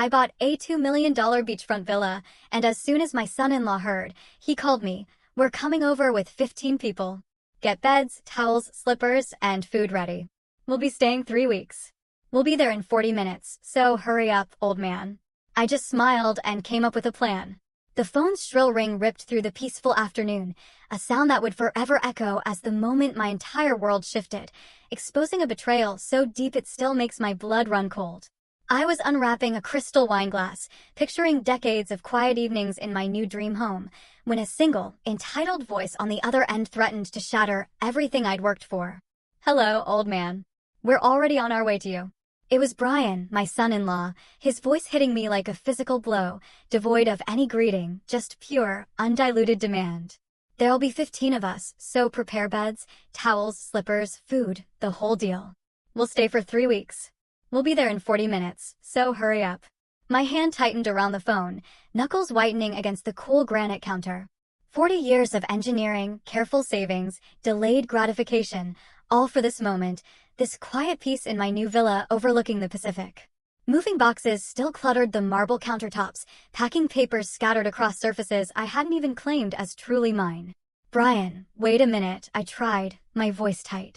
I bought a $2 million beachfront villa, and as soon as my son-in-law heard, he called me. We're coming over with 15 people. Get beds, towels, slippers, and food ready. We'll be staying 3 weeks. We'll be there in 40 minutes, so hurry up, old man. I just smiled and came up with a plan. The phone's shrill ring ripped through the peaceful afternoon, a sound that would forever echo as the moment my entire world shifted, exposing a betrayal so deep it still makes my blood run cold. I was unwrapping a crystal wine glass, picturing decades of quiet evenings in my new dream home, when a single, entitled voice on the other end threatened to shatter everything I'd worked for. Hello, old man. We're already on our way to you. It was Brian, my son-in-law, his voice hitting me like a physical blow, devoid of any greeting, just pure, undiluted demand. There'll be 15 of us, so prepare beds, towels, slippers, food, the whole deal. We'll stay for 3 weeks. We'll be there in 40 minutes, so hurry up. My hand tightened around the phone, knuckles whitening against the cool granite counter. 40 years of engineering, careful savings, delayed gratification, all for this moment, this quiet peace in my new villa overlooking the Pacific. Moving boxes still cluttered the marble countertops, packing papers scattered across surfaces I hadn't even claimed as truly mine. Brian, wait a minute, I tried, my voice tight.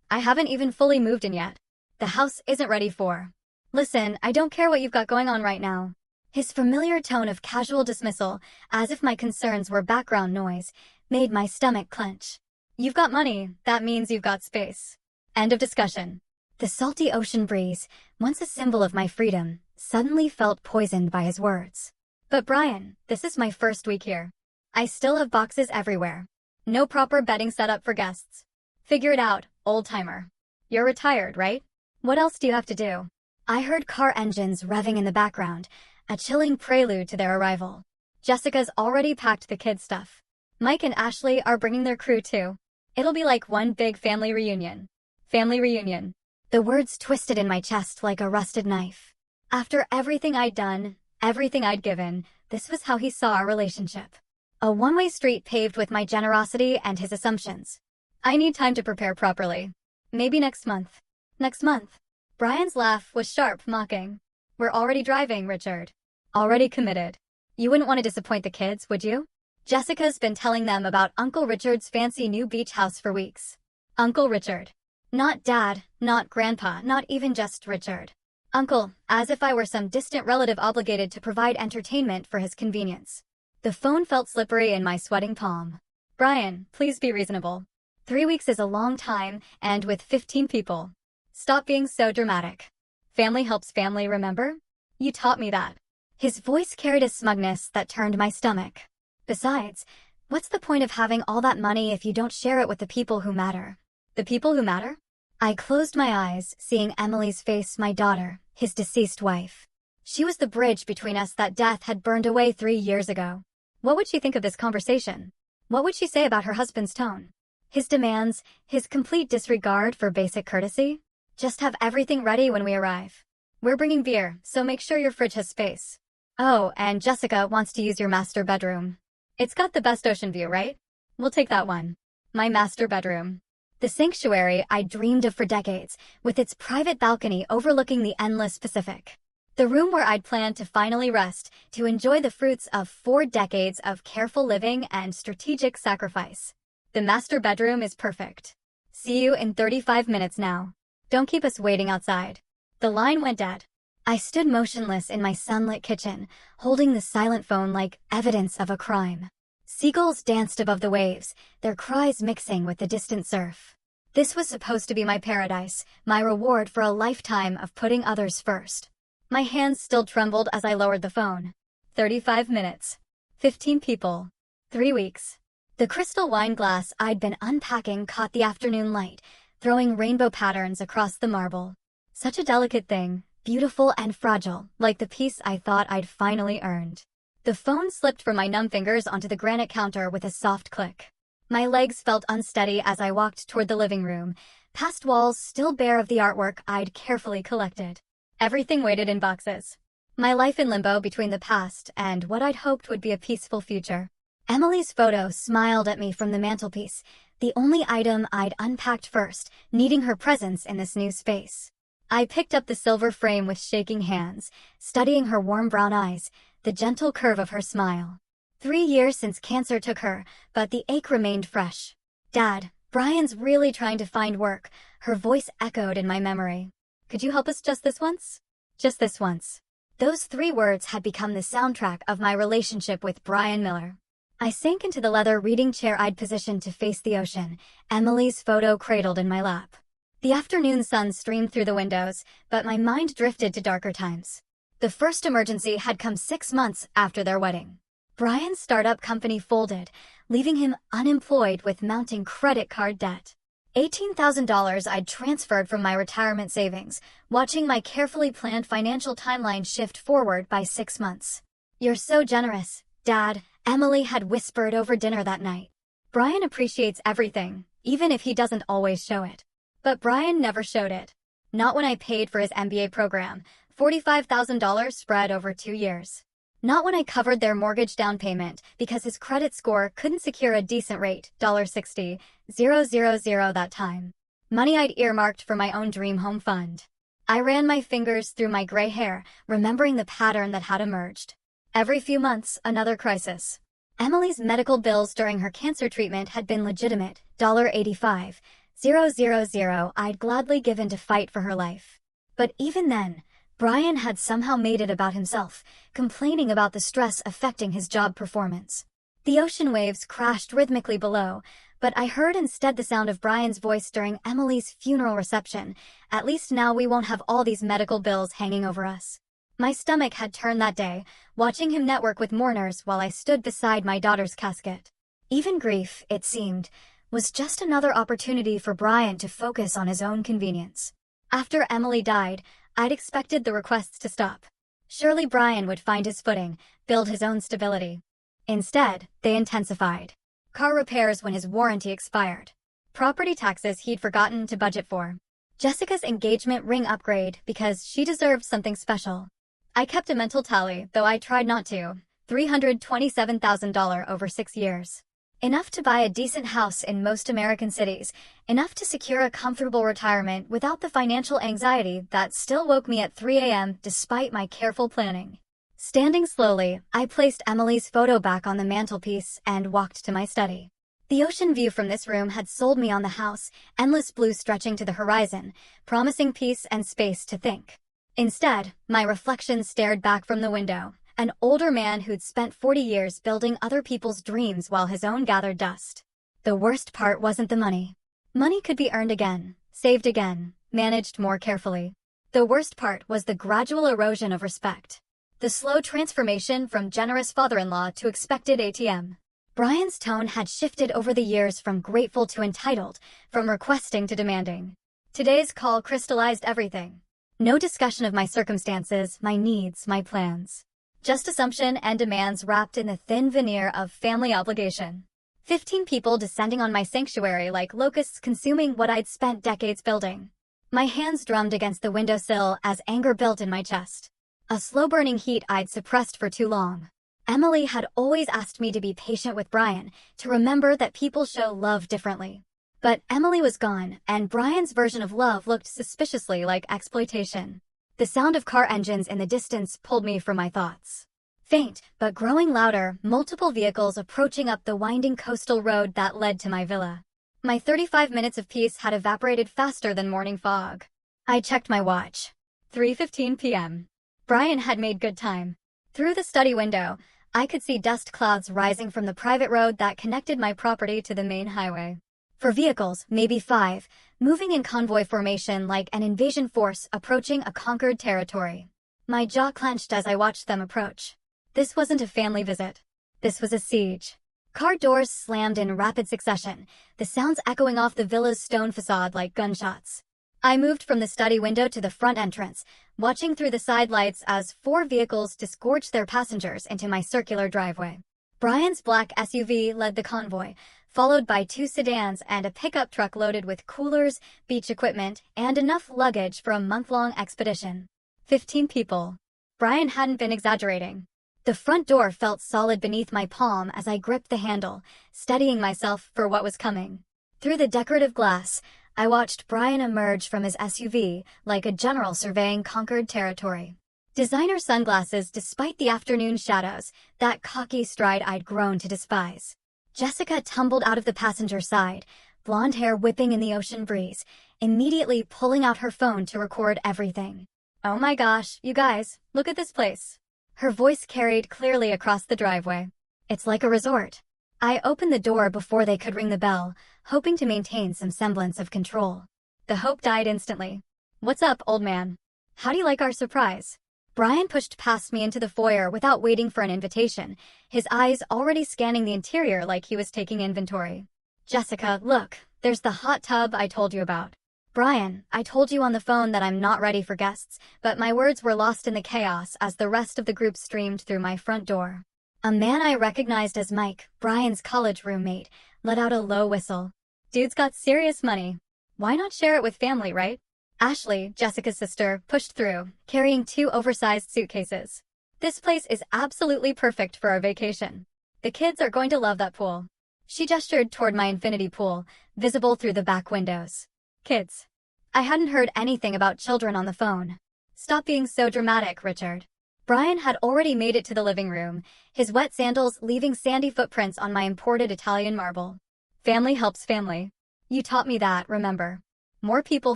I haven't even fully moved in yet. The house isn't ready for. Listen, I don't care what you've got going on right now. His familiar tone of casual dismissal, as if my concerns were background noise, made my stomach clench. You've got money, that means you've got space. End of discussion. The salty ocean breeze, once a symbol of my freedom, suddenly felt poisoned by his words. But Brian, this is my first week here. I still have boxes everywhere. No proper bedding setup for guests. Figure it out, old-timer. You're retired, right? What else do you have to do? I heard car engines revving in the background, a chilling prelude to their arrival. Jessica's already packed the kids' stuff. Mike and Ashley are bringing their crew too. It'll be like one big family reunion. Family reunion. The words twisted in my chest like a rusted knife. After everything I'd done, everything I'd given, this was how he saw our relationship. A one-way street paved with my generosity and his assumptions. I need time to prepare properly. Maybe next month. Next month. Brian's laugh was sharp, mocking. We're already driving, Richard. Already committed. You wouldn't want to disappoint the kids, would you? Jessica's been telling them about Uncle Richard's fancy new beach house for weeks. Uncle Richard. Not Dad, not Grandpa, not even just Richard. Uncle, as if I were some distant relative obligated to provide entertainment for his convenience. The phone felt slippery in my sweating palm. Brian, please be reasonable. 3 weeks is a long time, and with 15 people. Stop being so dramatic. Family helps family, remember? You taught me that. His voice carried a smugness that turned my stomach. Besides, what's the point of having all that money if you don't share it with the people who matter? The people who matter? I closed my eyes, seeing Emily's face, my daughter, his deceased wife. She was the bridge between us that death had burned away 3 years ago. What would she think of this conversation? What would she say about her husband's tone? His demands, his complete disregard for basic courtesy? Just have everything ready when we arrive. We're bringing beer, so make sure your fridge has space. Oh, and Jessica wants to use your master bedroom. It's got the best ocean view, right? We'll take that one. My master bedroom. The sanctuary I dreamed of for decades, with its private balcony overlooking the endless Pacific. The room where I'd planned to finally rest, to enjoy the fruits of 4 decades of careful living and strategic sacrifice. The master bedroom is perfect. See you in 35 minutes now. Don't keep us waiting outside. The line went dead. I stood motionless in my sunlit kitchen, holding the silent phone like evidence of a crime. Seagulls danced above the waves, their cries mixing with the distant surf. This was supposed to be my paradise, my reward for a lifetime of putting others first. My hands still trembled as I lowered the phone. 35 minutes. 15 people. 3 weeks. The crystal wine glass I'd been unpacking caught the afternoon light, throwing rainbow patterns across the marble. Such a delicate thing, beautiful and fragile, like the peace I thought I'd finally earned. The phone slipped from my numb fingers onto the granite counter with a soft click. My legs felt unsteady as I walked toward the living room, past walls still bare of the artwork I'd carefully collected. Everything waited in boxes. My life in limbo between the past and what I'd hoped would be a peaceful future. Emily's photo smiled at me from the mantelpiece, the only item I'd unpacked first, needing her presence in this new space. I picked up the silver frame with shaking hands, studying her warm brown eyes, the gentle curve of her smile. 3 years since cancer took her, but the ache remained fresh. "Dad, Brian's really trying to find work," her voice echoed in my memory. "Could you help us just this once?" Just this once. Those 3 words had become the soundtrack of my relationship with Brian Miller. I sank into the leather reading chair I'd positioned to face the ocean, Emily's photo cradled in my lap. The afternoon sun streamed through the windows, but my mind drifted to darker times. The first emergency had come 6 months after their wedding. Brian's startup company folded, leaving him unemployed with mounting credit card debt. $18,000 I'd transferred from my retirement savings, watching my carefully planned financial timeline shift forward by 6 months. "You're so generous, Dad," Emily had whispered over dinner that night. "Brian appreciates everything, even if he doesn't always show it." But Brian never showed it. Not when I paid for his MBA program, $45,000 spread over 2 years. Not when I covered their mortgage down payment because his credit score couldn't secure a decent rate, $60,000 that time. Money I'd earmarked for my own dream home fund. I ran my fingers through my gray hair, remembering the pattern that had emerged. Every few months, another crisis. Emily's medical bills during her cancer treatment had been legitimate, $85,000 I'd gladly given to fight for her life. But even then, Brian had somehow made it about himself, complaining about the stress affecting his job performance. The ocean waves crashed rhythmically below, but I heard instead the sound of Brian's voice during Emily's funeral reception. "At least now we won't have all these medical bills hanging over us." My stomach had turned that day, watching him network with mourners while I stood beside my daughter's casket. Even grief, it seemed, was just another opportunity for Brian to focus on his own convenience. After Emily died, I'd expected the requests to stop. Surely Brian would find his footing, build his own stability. Instead, they intensified. Car repairs when his warranty expired. Property taxes he'd forgotten to budget for. Jessica's engagement ring upgrade because she deserved something special. I kept a mental tally, though I tried not to. $327,000 over 6 years. Enough to buy a decent house in most American cities, enough to secure a comfortable retirement without the financial anxiety that still woke me at 3 a.m. despite my careful planning. Standing slowly, I placed Emily's photo back on the mantelpiece and walked to my study. The ocean view from this room had sold me on the house, endless blue stretching to the horizon, promising peace and space to think. Instead, my reflection stared back from the window. An older man who'd spent 40 years building other people's dreams while his own gathered dust. The worst part wasn't the money. Money could be earned again, saved again, managed more carefully. The worst part was the gradual erosion of respect. The slow transformation from generous father-in-law to expected ATM. Brian's tone had shifted over the years from grateful to entitled, from requesting to demanding. Today's call crystallized everything. No discussion of my circumstances, my needs, my plans. Just assumption and demands wrapped in the thin veneer of family obligation. 15 people descending on my sanctuary like locusts consuming what I'd spent decades building. My hands drummed against the windowsill as anger built in my chest. A slow-burning heat I'd suppressed for too long. Emily had always asked me to be patient with Brian, to remember that people show love differently. But Emily was gone, and Brian's version of love looked suspiciously like exploitation. The sound of car engines in the distance pulled me from my thoughts. Faint, but growing louder, multiple vehicles approaching up the winding coastal road that led to my villa. My 35 minutes of peace had evaporated faster than morning fog. I checked my watch. 3:15 p.m. Brian had made good time. Through the study window, I could see dust clouds rising from the private road that connected my property to the main highway. For vehicles, maybe 5, moving in convoy formation like an invasion force approaching a conquered territory. My jaw clenched as I watched them approach. This wasn't a family visit. This was a siege. Car doors slammed in rapid succession, the sounds echoing off the villa's stone facade like gunshots. I moved from the study window to the front entrance, watching through the side lights as 4 vehicles disgorged their passengers into my circular driveway. Brian's black SUV led the convoy, followed by 2 sedans and a pickup truck loaded with coolers, beach equipment, and enough luggage for a month-long expedition. 15 people. Brian hadn't been exaggerating. The front door felt solid beneath my palm as I gripped the handle, steadying myself for what was coming. Through the decorative glass, I watched Brian emerge from his SUV like a general surveying conquered territory. Designer sunglasses despite the afternoon shadows, that cocky stride I'd grown to despise. Jessica tumbled out of the passenger side, blonde hair whipping in the ocean breeze, immediately pulling out her phone to record everything. "Oh my gosh, you guys, look at this place." Her voice carried clearly across the driveway. "It's like a resort." I opened the door before they could ring the bell, hoping to maintain some semblance of control. The hope died instantly. "What's up, old man? How do you like our surprise?" Brian pushed past me into the foyer without waiting for an invitation, his eyes already scanning the interior like he was taking inventory. "Jessica, look, there's the hot tub I told you about." "Brian, I told you on the phone that I'm not ready for guests," but my words were lost in the chaos as the rest of the group streamed through my front door. A man I recognized as Mike, Brian's college roommate, let out a low whistle. "Dude's got serious money. Why not share it with family, right?" Ashley, Jessica's sister, pushed through, carrying 2 oversized suitcases. "This place is absolutely perfect for our vacation. The kids are going to love that pool." She gestured toward my infinity pool, visible through the back windows. "Kids." I hadn't heard anything about children on the phone. "Stop being so dramatic, Richard." Brian had already made it to the living room, his wet sandals leaving sandy footprints on my imported Italian marble. "Family helps family. You taught me that, remember." More people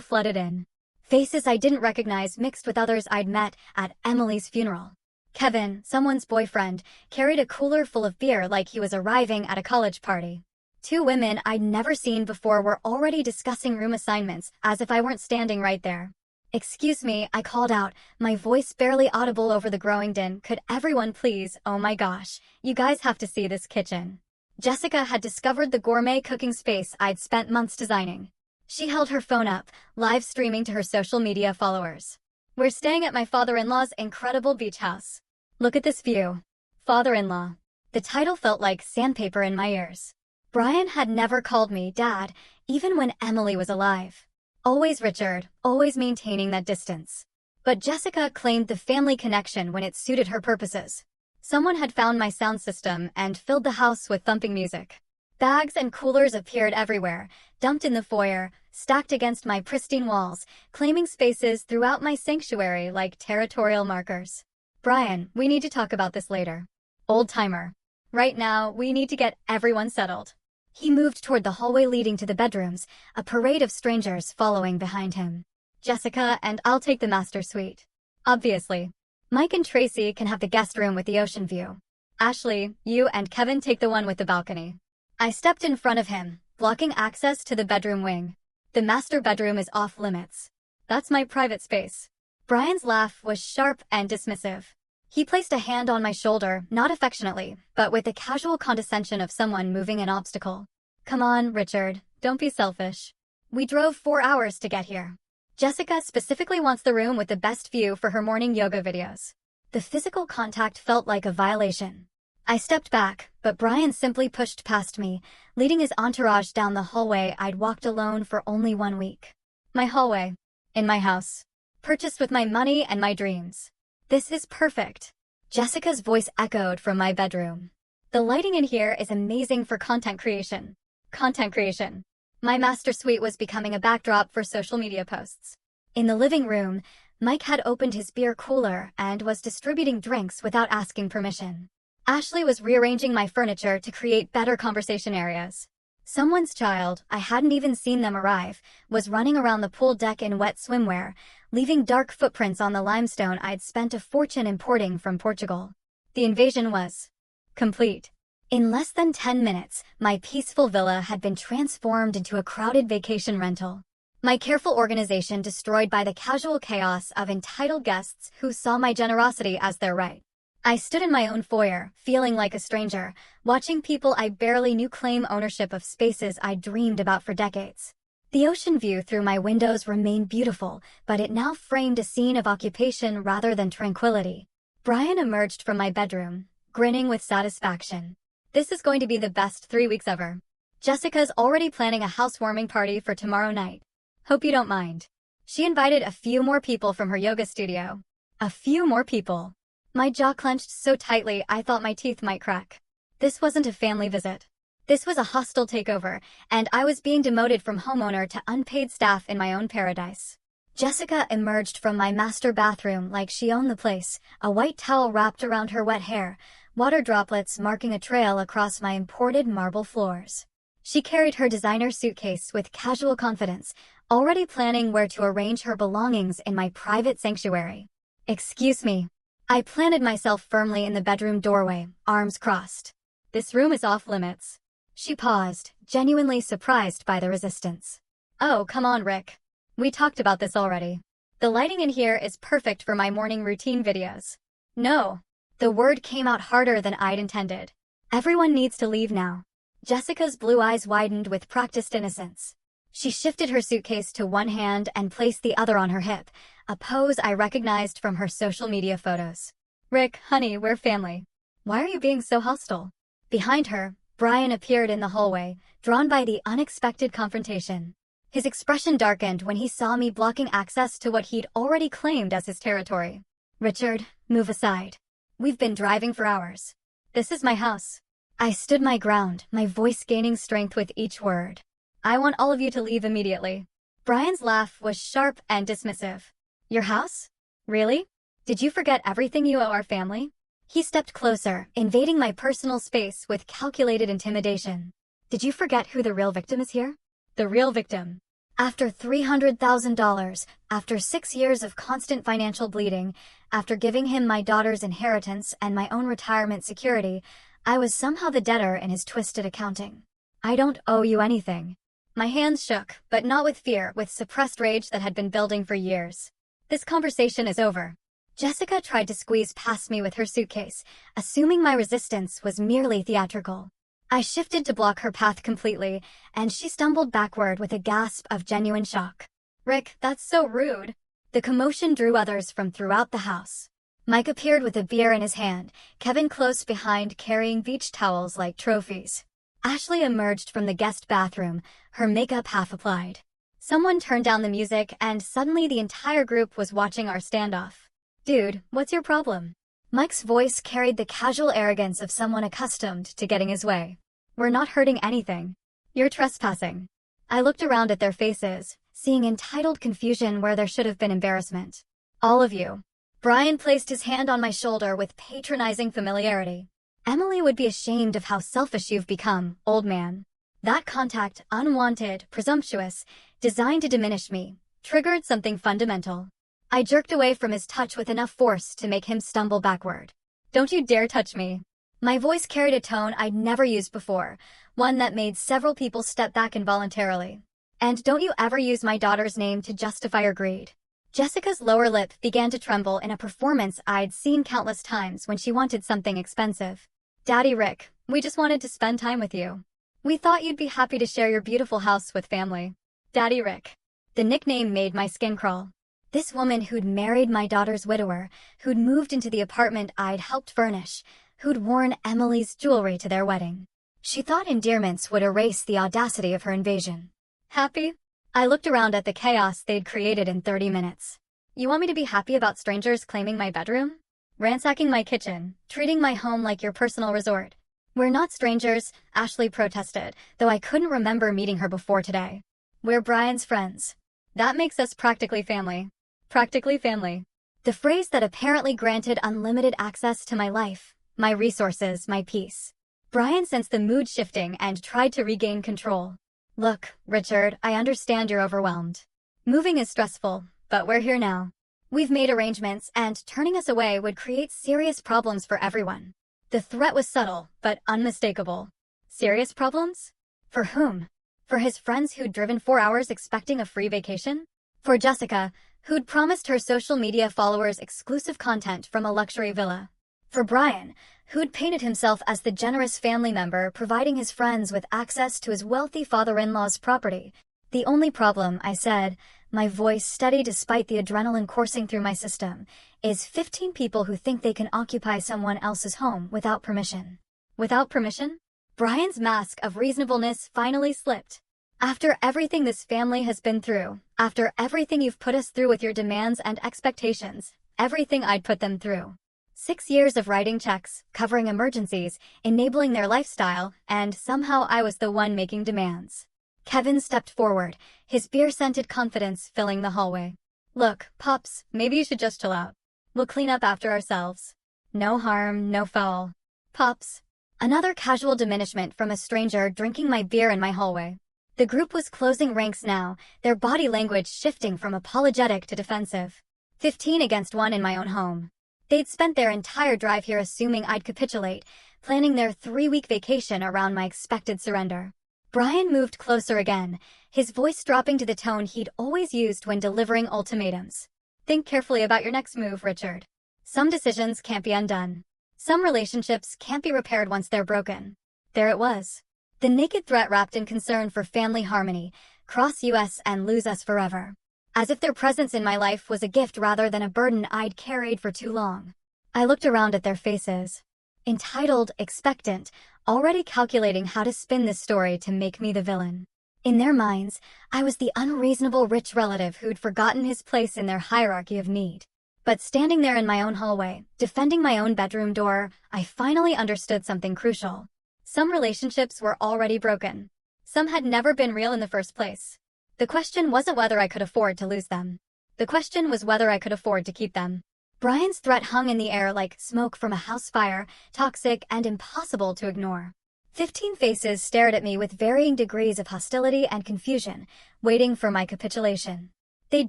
flooded in. Faces I didn't recognize mixed with others I'd met at Emily's funeral. Kevin, someone's boyfriend, carried a cooler full of beer like he was arriving at a college party. 2 women I'd never seen before were already discussing room assignments, as if I weren't standing right there. "Excuse me," I called out, my voice barely audible over the growing din. "Could everyone please, oh my gosh, you guys have to see this kitchen." Jessica had discovered the gourmet cooking space I'd spent months designing. She held her phone up, live streaming to her social media followers. "We're staying at my father-in-law's incredible beach house. Look at this view." Father-in-law. The title felt like sandpaper in my ears. Brian had never called me Dad, even when Emily was alive. Always Richard, always maintaining that distance. But Jessica claimed the family connection when it suited her purposes. Someone had found my sound system and filled the house with thumping music. Bags and coolers appeared everywhere, dumped in the foyer, stacked against my pristine walls, claiming spaces throughout my sanctuary like territorial markers. "Brian, we need to talk about this later. Old-timer. Right now, we need to get everyone settled." He moved toward the hallway leading to the bedrooms, a parade of strangers following behind him. "Jessica and I'll take the master suite. Obviously. Mike and Tracy can have the guest room with the ocean view. Ashley, you and Kevin take the one with the balcony." I stepped in front of him, blocking access to the bedroom wing. "The master bedroom is off limits. That's my private space." Brian's laugh was sharp and dismissive. He placed a hand on my shoulder, not affectionately, but with the casual condescension of someone moving an obstacle. "Come on, Richard, don't be selfish. We drove 4 hours to get here. Jessica specifically wants the room with the best view for her morning yoga videos." The physical contact felt like a violation. I stepped back, but Brian simply pushed past me, leading his entourage down the hallway I'd walked alone for only 1 week. My hallway. In my house. Purchased with my money and my dreams. "This is perfect." Jessica's voice echoed from my bedroom. "The lighting in here is amazing for content creation." Content creation. My master suite was becoming a backdrop for social media posts. In the living room, Mike had opened his beer cooler and was distributing drinks without asking permission. Ashley was rearranging my furniture to create better conversation areas. Someone's child, I hadn't even seen them arrive, was running around the pool deck in wet swimwear, leaving dark footprints on the limestone I'd spent a fortune importing from Portugal. The invasion was complete. In less than 10 minutes, my peaceful villa had been transformed into a crowded vacation rental. My careful organization destroyed by the casual chaos of entitled guests who saw my generosity as their right. I stood in my own foyer, feeling like a stranger, watching people I barely knew claim ownership of spaces I dreamed about for decades. The ocean view through my windows remained beautiful, but it now framed a scene of occupation rather than tranquility. Brian emerged from my bedroom, grinning with satisfaction. "This is going to be the best 3 weeks ever. Jessica's already planning a housewarming party for tomorrow night. Hope you don't mind." She invited a few more people from her yoga studio. A few more people. My jaw clenched so tightly I thought my teeth might crack. This wasn't a family visit. This was a hostile takeover, and I was being demoted from homeowner to unpaid staff in my own paradise. Jessica emerged from my master bathroom like she owned the place, a white towel wrapped around her wet hair, water droplets marking a trail across my imported marble floors. She carried her designer suitcase with casual confidence, already planning where to arrange her belongings in my private sanctuary. "Excuse me." I planted myself firmly in the bedroom doorway, arms crossed. "This room is off limits." She paused, genuinely surprised by the resistance. "Oh, come on, Rick. We talked about this already. The lighting in here is perfect for my morning routine videos." "No." The word came out harder than I'd intended. "Everyone needs to leave now." Jessica's blue eyes widened with practiced innocence. She shifted her suitcase to one hand and placed the other on her hip, a pose I recognized from her social media photos. "Rick, honey, we're family. Why are you being so hostile?" Behind her, Brian appeared in the hallway, drawn by the unexpected confrontation. His expression darkened when he saw me blocking access to what he'd already claimed as his territory. "Richard, move aside. We've been driving for hours. This is my house." I stood my ground, my voice gaining strength with each word. "I want all of you to leave immediately." Brian's laugh was sharp and dismissive. "Your house? Really? Did you forget everything you owe our family?" He stepped closer, invading my personal space with calculated intimidation. "Did you forget who the real victim is here? The real victim." After $300,000, after 6 years of constant financial bleeding, after giving him my daughter's inheritance and my own retirement security, I was somehow the debtor in his twisted accounting. "I don't owe you anything." My hands shook, but not with fear, with suppressed rage that had been building for years. "This conversation is over." Jessica tried to squeeze past me with her suitcase, assuming my resistance was merely theatrical. I shifted to block her path completely, and she stumbled backward with a gasp of genuine shock. "Rick, that's so rude." The commotion drew others from throughout the house. Mike appeared with a beer in his hand, Kevin close behind carrying beach towels like trophies. Ashley emerged from the guest bathroom, her makeup half applied. Someone turned down the music, and suddenly the entire group was watching our standoff. "Dude, what's your problem?" Mike's voice carried the casual arrogance of someone accustomed to getting his way. "We're not hurting anything. You're trespassing." I looked around at their faces, seeing entitled confusion where there should have been embarrassment. "All of you." Brian placed his hand on my shoulder with patronizing familiarity. "Emily would be ashamed of how selfish you've become, old man." That contact, unwanted, presumptuous, designed to diminish me, triggered something fundamental. I jerked away from his touch with enough force to make him stumble backward. "Don't you dare touch me." My voice carried a tone I'd never used before, one that made several people step back involuntarily. "And don't you ever use my daughter's name to justify your greed." Jessica's lower lip began to tremble in a performance I'd seen countless times when she wanted something expensive. "Daddy Rick, we just wanted to spend time with you. We thought you'd be happy to share your beautiful house with family." Daddy Rick. The nickname made my skin crawl. This woman who'd married my daughter's widower, who'd moved into the apartment I'd helped furnish, who'd worn Emily's jewelry to their wedding. She thought endearments would erase the audacity of her invasion. "Happy?" I looked around at the chaos they'd created in 30 minutes. "You want me to be happy about strangers claiming my bedroom? Ransacking my kitchen, treating my home like your personal resort?" "We're not strangers," Ashley protested, though I couldn't remember meeting her before today. "We're Brian's friends." "That makes us practically family." Practically family. The phrase that apparently granted unlimited access to my life, my resources, my peace. Brian sensed the mood shifting and tried to regain control. "Look, Richard, I understand you're overwhelmed. Moving is stressful, but we're here now. We've made arrangements, and turning us away would create serious problems for everyone." The threat was subtle, but unmistakable. Serious problems? For whom? For his friends who'd driven 4 hours expecting a free vacation? For Jessica, who'd promised her social media followers exclusive content from a luxury villa? For Brian, who'd painted himself as the generous family member providing his friends with access to his wealthy father-in-law's property? "The only problem," I said, my voice steady despite the adrenaline coursing through my system, "is 15 people who think they can occupy someone else's home without permission." Without permission? Brian's mask of reasonableness finally slipped. "After everything this family has been through, after everything you've put us through with your demands and expectations, everything I'd put them through." 6 years of writing checks, covering emergencies, enabling their lifestyle, and somehow I was the one making demands. Kevin stepped forward, his beer-scented confidence filling the hallway. Look, Pops, maybe you should just chill out. We'll clean up after ourselves. No harm, no foul. Pops. Another casual diminishment from a stranger drinking my beer in my hallway. The group was closing ranks now, their body language shifting from apologetic to defensive. 15 against 1 in my own home. They'd spent their entire drive here assuming I'd capitulate, planning their 3-week vacation around my expected surrender. Brian moved closer again, his voice dropping to the tone he'd always used when delivering ultimatums. Think carefully about your next move, Richard. Some decisions can't be undone. Some relationships can't be repaired once they're broken. There it was. The naked threat wrapped in concern for family harmony, cross us and lose us forever. As if their presence in my life was a gift rather than a burden I'd carried for too long. I looked around at their faces. Entitled, expectant, already calculating how to spin this story to make me the villain. In their minds, I was the unreasonable rich relative who'd forgotten his place in their hierarchy of need. But standing there in my own hallway, defending my own bedroom door, I finally understood something crucial. Some relationships were already broken. Some had never been real in the first place. The question wasn't whether I could afford to lose them. The question was whether I could afford to keep them. Brian's threat hung in the air like smoke from a house fire, toxic and impossible to ignore. 15 faces stared at me with varying degrees of hostility and confusion, waiting for my capitulation. They'd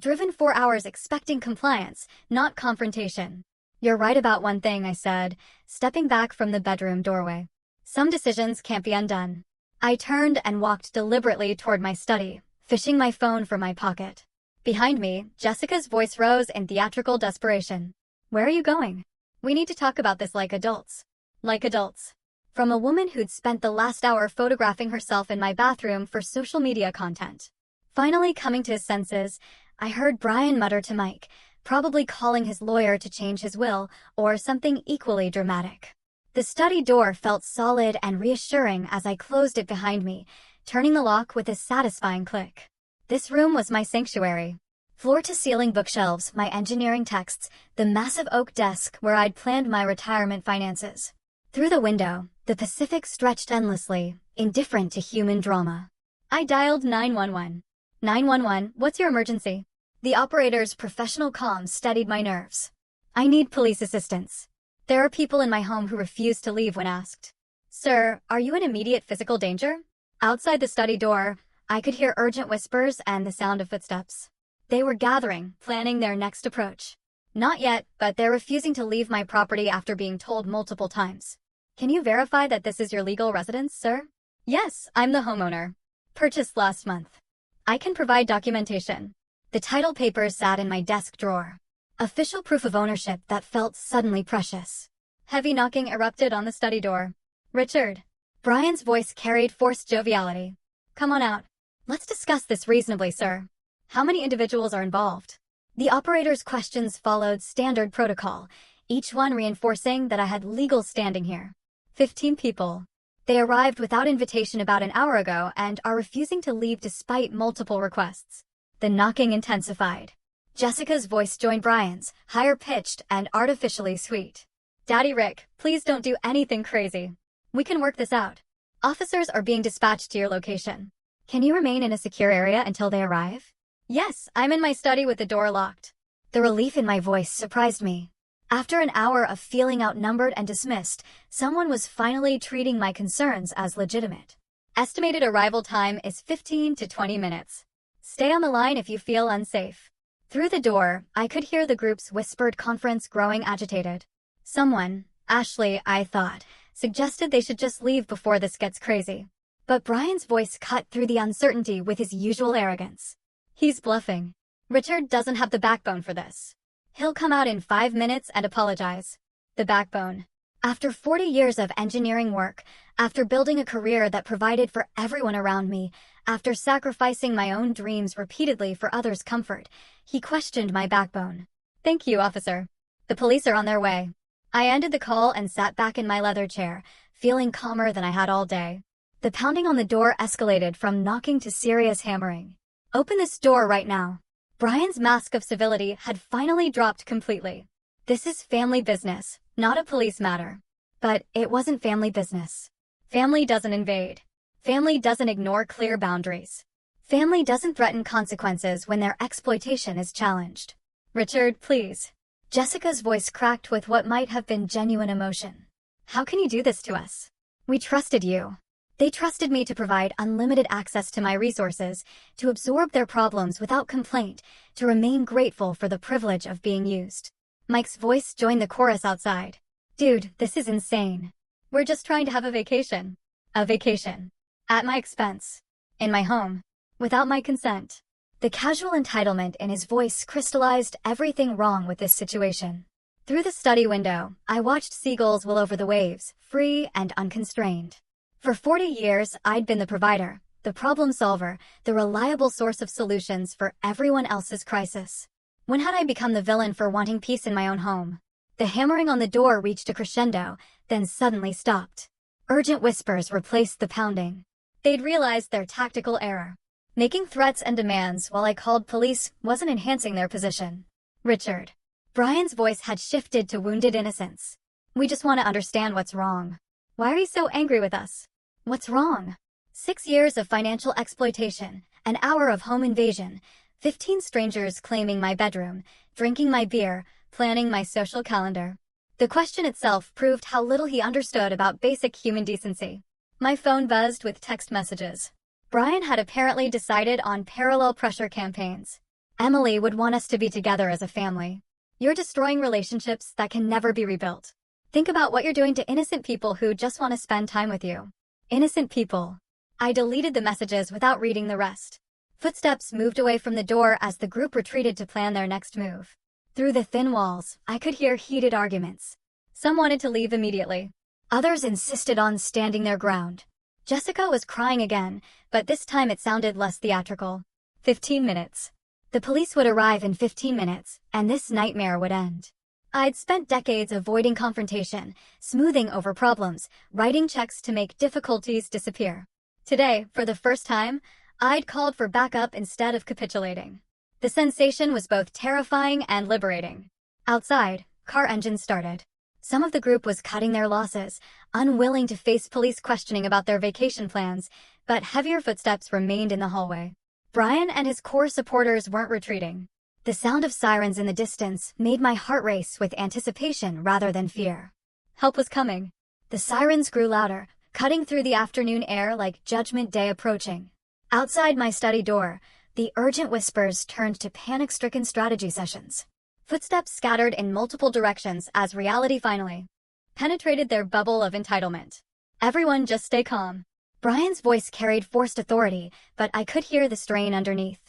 driven 4 hours expecting compliance, not confrontation. You're right about one thing, I said, stepping back from the bedroom doorway. Some decisions can't be undone. I turned and walked deliberately toward my study, fishing my phone from my pocket. Behind me, Jessica's voice rose in theatrical desperation. Where are you going? We need to talk about this like adults. Like adults. From a woman who'd spent the last hour photographing herself in my bathroom for social media content. Finally coming to his senses, I heard Brian mutter to Mike, probably calling his lawyer to change his will, or something equally dramatic. The study door felt solid and reassuring as I closed it behind me, turning the lock with a satisfying click. This room was my sanctuary. Floor-to-ceiling bookshelves, my engineering texts, the massive oak desk where I'd planned my retirement finances. Through the window, the Pacific stretched endlessly, indifferent to human drama. I dialed 911. 911, what's your emergency? The operator's professional calm steadied my nerves. I need police assistance. There are people in my home who refuse to leave when asked. Sir, are you in immediate physical danger? Outside the study door, I could hear urgent whispers and the sound of footsteps. They were gathering, planning their next approach. Not yet, but they're refusing to leave my property after being told multiple times. Can you verify that this is your legal residence, sir? Yes, I'm the homeowner. Purchased last month. I can provide documentation. The title papers sat in my desk drawer. Official proof of ownership that felt suddenly precious. Heavy knocking erupted on the study door. Richard. Brian's voice carried forced joviality. Come on out. Let's discuss this reasonably, sir. How many individuals are involved? The operator's questions followed standard protocol, each one reinforcing that I had legal standing here. 15 people. They arrived without invitation about an hour ago and are refusing to leave despite multiple requests. The knocking intensified. Jessica's voice joined Brian's, higher-pitched and artificially sweet. Daddy Rick, please don't do anything crazy. We can work this out. Officers are being dispatched to your location. Can you remain in a secure area until they arrive? Yes, I'm in my study with the door locked. The relief in my voice surprised me. After an hour of feeling outnumbered and dismissed, someone was finally treating my concerns as legitimate. Estimated arrival time is 15 to 20 minutes. Stay on the line if you feel unsafe. Through the door, I could hear the group's whispered conference growing agitated. Someone, Ashley, I thought, suggested they should just leave before this gets crazy. But Brian's voice cut through the uncertainty with his usual arrogance. He's bluffing. Richard doesn't have the backbone for this. He'll come out in 5 minutes and apologize. The backbone. After 40 years of engineering work, after building a career that provided for everyone around me, after sacrificing my own dreams repeatedly for others' comfort, he questioned my backbone. Thank you, officer. The police are on their way. I ended the call and sat back in my leather chair, feeling calmer than I had all day. The pounding on the door escalated from knocking to serious hammering. Open this door right now. Brian's mask of civility had finally dropped completely. This is family business, Not a police matter. But it wasn't family business. Family doesn't invade. Family doesn't ignore clear boundaries. Family doesn't threaten consequences when their exploitation is challenged. Richard, please. Jessica's voice cracked with what might have been genuine emotion. How can you do this to us? We trusted you. They trusted me to provide unlimited access to my resources, to absorb their problems without complaint, to remain grateful for the privilege of being used. Mike's voice joined the chorus outside. Dude, this is insane. We're just trying to have a vacation. A vacation. At my expense. In my home. Without my consent. The casual entitlement in his voice crystallized everything wrong with this situation. Through the study window, I watched seagulls wool over the waves, free and unconstrained. For 40 years, I'd been the provider, the problem solver, the reliable source of solutions for everyone else's crisis. When had I become the villain for wanting peace in my own home? The hammering on the door reached a crescendo, then suddenly stopped. Urgent whispers replaced the pounding. They'd realized their tactical error. Making threats and demands while I called police wasn't enhancing their position. Richard. Brian's voice had shifted to wounded innocence. We just want to understand what's wrong. Why are you so angry with us? What's wrong? 6 years of financial exploitation, an hour of home invasion, 15 strangers claiming my bedroom, drinking my beer, planning my social calendar. The question itself proved how little he understood about basic human decency. My phone buzzed with text messages. Brian had apparently decided on parallel pressure campaigns. Emily would want us to be together as a family. You're destroying relationships that can never be rebuilt. Think about what you're doing to innocent people who just want to spend time with you. Innocent people. I deleted the messages without reading the rest. Footsteps moved away from the door as the group retreated to plan their next move. Through the thin walls, I could hear heated arguments. Some wanted to leave immediately. Others insisted on standing their ground. Jessica was crying again, but this time it sounded less theatrical. 15 minutes. The police would arrive in 15 minutes, and this nightmare would end. I'd spent decades avoiding confrontation, smoothing over problems, writing checks to make difficulties disappear. Today, for the first time, I'd called for backup instead of capitulating. The sensation was both terrifying and liberating. Outside, car engines started. Some of the group was cutting their losses, unwilling to face police questioning about their vacation plans, but heavier footsteps remained in the hallway. Brian and his core supporters weren't retreating. The sound of sirens in the distance made my heart race with anticipation rather than fear. Help was coming. The sirens grew louder, cutting through the afternoon air like Judgment Day approaching. Outside my study door, the urgent whispers turned to panic-stricken strategy sessions. Footsteps scattered in multiple directions as reality finally penetrated their bubble of entitlement. Everyone just stay calm. Brian's voice carried forced authority, but I could hear the strain underneath.